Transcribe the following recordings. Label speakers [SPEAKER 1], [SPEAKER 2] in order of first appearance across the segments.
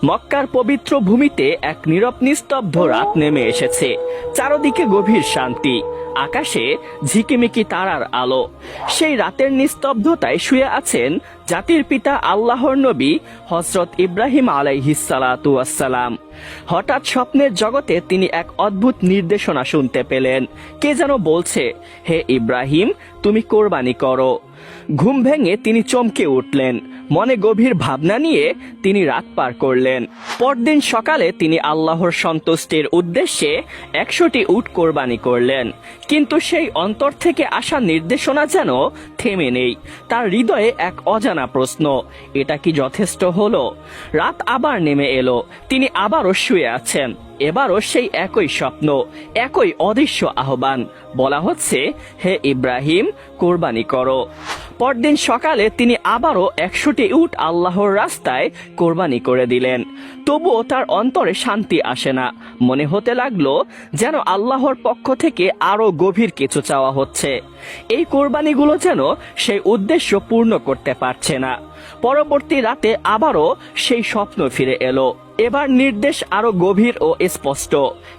[SPEAKER 1] মক্কার পবিত্র ভূমিতে এক নীরব নিস্তব্ধ রাত নেমে এসেছে। চারদিকে গভীর শান্তি, আকাশে ঝিকিমিকি তারার আলো। সেই রাতের নিস্তব্ধতায় শুয়ে আছেন জাতির পিতা আল্লাহর নবী হযরত ইব্রাহিম আলাইহিসসালাতু ওয়াসসালাম। হঠাৎ স্বপ্নের জগতে তিনি এক অদ্ভুত নির্দেশনা শুনতে পেলেন। কে যেন বলছে, হে ইব্রাহিম, তুমি কোরবানি করো। ঘুম ভেঙে তিনি চমকে উঠলেন। মনে গভীর ভাবনা নিয়ে তিনি রাত পার করলেন। পরদিন সকালে তিনি আল্লাহর সন্তুষ্টির উদ্দেশ্যে 100টি উট কোরবানি করলেন। কিন্তু সেই অন্তর থেকে আসা নির্দেশনা যেন থেমে নেই। তার হৃদয়ে এক অজানা প্রশ্ন, এটা কি যথেষ্ট হলো? রাত আবার নেমে এলো। তিনি আবারও শুয়ে আছেন। এবারও সেই একই স্বপ্ন, একই অদৃশ্য আহ্বান। বলা হচ্ছে, হে ইব্রাহিম, কোরবানি করো। পরদিন সকালে তিনি আবারও 100টি উট আল্লাহর রাস্তায় কোরবানি করে দিলেন। তবুও তার অন্তরে শান্তি আসে না। মনে হতে লাগলো যেন আল্লাহর পক্ষ থেকে আরো গভীর কিছু চাওয়া হচ্ছে। এই কোরবানিগুলো যেন সেই উদ্দেশ্য পূর্ণ করতে পারছে না। পরবর্তী রাতে আবারও সেই স্বপ্ন ফিরে এলো। এবার নির্দেশ আরো গভীর ও স্পষ্ট,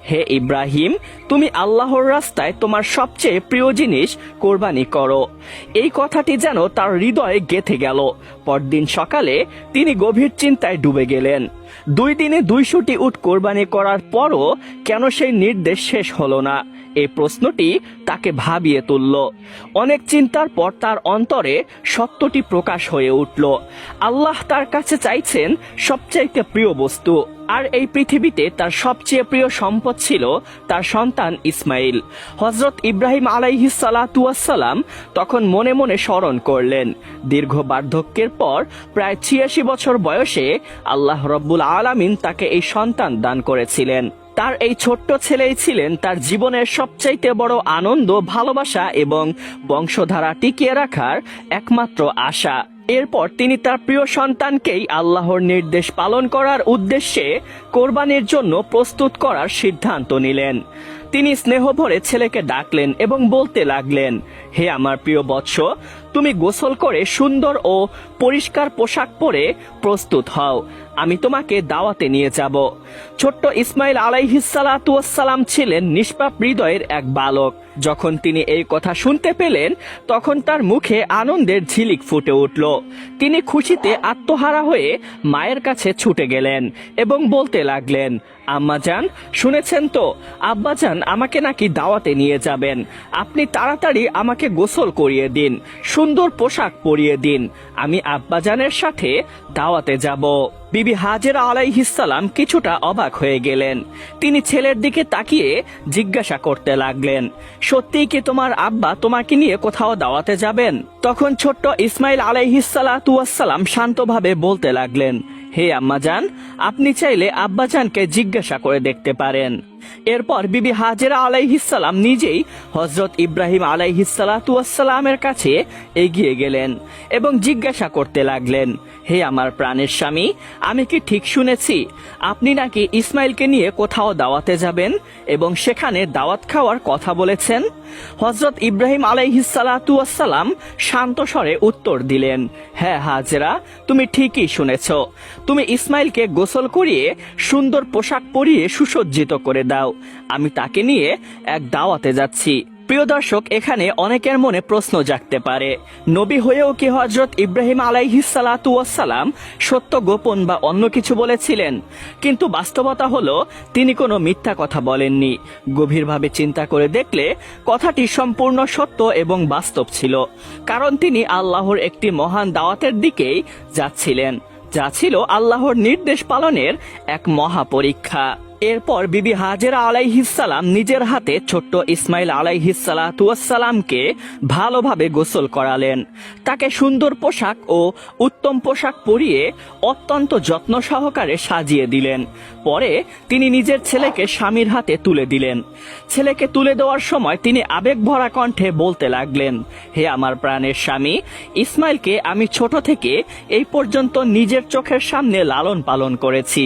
[SPEAKER 1] হে ইব্রাহিম, তুমি আল্লাহর রাস্তায় তোমার সবচেয়ে প্রিয় জিনিস কোরবানি করো। এই কথাটি যেন তার হৃদয়ে গেঁথে গেল। পরদিন সকালে তিনি গভীর চিন্তায় ডুবে গেলেন। 2 দিনে 200টি উট কোরবানি করার পরও কেন সেই নির্দেশ শেষ হলো না? এই প্রশ্নটি তাকে ভাবিয়ে তুলল। অনেক চিন্তার পর তার অন্তরে সত্যটি প্রকাশ হয়ে উঠল। আল্লাহ তার কাছে চাইছেন সবচাইতে প্রিয় বস্তু, আর এই পৃথিবীতে তার সবচেয়ে প্রিয় সম্পদ ছিল তার সন্তান ইসমাইল। হযরত ইব্রাহিম আলাইহিসসালাতু ওয়াসসালাম তখন মনে মনে স্মরণ করলেন, দীর্ঘ বার্ধক্যের পর প্রায় 86 বছর বয়সে আল্লাহ রব্বুল আলামিন তাকে এই সন্তান দান করেছিলেন। তার এই ছোট্ট ছেলেই ছিলেন তার জীবনের সবচাইতে বড় আনন্দ, ভালোবাসা এবং বংশধারা টিকিয়ে রাখার একমাত্র আশা। এরপর তিনি তার প্রিয় সন্তানকেই আল্লাহর নির্দেশ পালন করার উদ্দেশ্যে কোরবানির জন্য প্রস্তুত করার সিদ্ধান্ত নিলেন। তিনি স্নেহ ভরে ছেলেকে ডাকলেন এবং বলতে লাগলেন, হে আমার প্রিয় বৎস, তুমি গোসল করে সুন্দর ও পরিষ্কার পোশাক পরে প্রস্তুত হও। আমি তোমাকে দাওয়াতে নিয়ে যাব। ছোট্ট ইসমাইল আলাইহিসসালাতু ওয়াসসালাম ছিলেন নিষ্পাপ হৃদয়ের এক বালক। যখন তিনি এই কথা শুনতে পেলেন, তখন তার মুখে আনন্দের ঝিলিক ফুটে উঠল। তিনি খুশিতে আত্মহারা হয়ে মায়ের কাছে ছুটে গেলেন এবং বলতে লাগলেন, আম্মাজান, শুনেছেন তো, আব্বাজান আমাকে নাকি দাওয়াতে নিয়ে যাবেন। আপনি তাড়াতাড়ি আমাকে গোসল করিয়ে দিন, সুন্দর পোশাক পরিয়ে দিন। আমি আব্বাজানের সাথে দাওয়াতে যাব। বিবি হাজেরা আলাইহিসসালাম কিছুটা অবাক হয়ে গেলেন। তিনি ছেলের দিকে তাকিয়ে জিজ্ঞাসা করতে লাগলেন, সত্যিই কি তোমার আব্বা তোমাকে নিয়ে কোথাও দাওয়াতে যাবেন? তখন ছোট্ট ইসমাইল আলাইহিসসালাতু ওয়াসসালাম শান্তভাবে বলতে লাগলেন, হে আম্মাজান, আপনি চাইলে আব্বাজানকে জিজ্ঞাসা করে দেখতে পারেন। এরপর বিবি হাজেরা আলাইহিসসালাম নিজেই হযরত ইব্রাহিম আলাইহিসসালাতু ওয়াসসালামের কাছে এগিয়ে গেলেন এবং জিজ্ঞাসা করতে লাগলেন, হে আমার প্রাণের স্বামী, আমি কি ঠিক শুনেছি আপনি নাকি ইসমাইলকে নিয়ে কোথাও দাওয়াতে যাবেন এবং সেখানে দাওয়াত খাওয়ার কথা বলেছেন? হযরত ইব্রাহিম আলাইহিসসালাতু ওয়াসসালাম শান্ত স্বরে উত্তর দিলেন, হ্যাঁ হাজেরা, তুমি ঠিকই শুনেছ। তুমি ইসমাইলকে গোসল করিয়ে সুন্দর পোশাক পরিয়ে সুসজ্জিত করে দাও। আমি তাকে নিয়ে এক দাওয়াতে যাচ্ছি। প্রিয় দর্শক, এখানে অনেকের মনে প্রশ্ন জাগতে পারে, নবী হয়েও কি হযরত ইব্রাহিম আলাইহিসসালাতু ওয়াসসালাম সত্য গোপন বা অন্য কিছু বলেছিলেন? কিন্তু বাস্তবতা হলো তিনি কোনো মিথ্যা কথা বলেননি। গভীরভাবে চিন্তা করে দেখলে কথাটি সম্পূর্ণ সত্য এবং বাস্তব ছিল। কারণ তিনি আল্লাহর একটি মহান দাওয়াতের দিকেই যাচ্ছিলেন, যা ছিল আল্লাহর নির্দেশ পালনের এক মহা পরীক্ষা। এরপর বিবি হাজেরা আলাইহিসসালাম নিজের হাতে ছোট্ট ইসমাইল আলাইহিসসালাতু ওয়াসসালামকে ভালোভাবে গোসল করালেন। তাকে সুন্দর পোশাক ও উত্তম পোশাক পরিয়ে অত্যন্ত যত্ন সহকারে সাজিয়ে দিলেন। পরে তিনি নিজের ছেলেকে স্বামীর হাতে তুলে দিলেন। ছেলেকে তুলে দেওয়ার সময় তিনি আবেগ ভরা কণ্ঠে বলতে লাগলেন, হে আমার প্রাণের স্বামী, ইসমাইলকে আমি ছোট থেকে এই পর্যন্ত নিজের চোখের সামনে লালন পালন করেছি।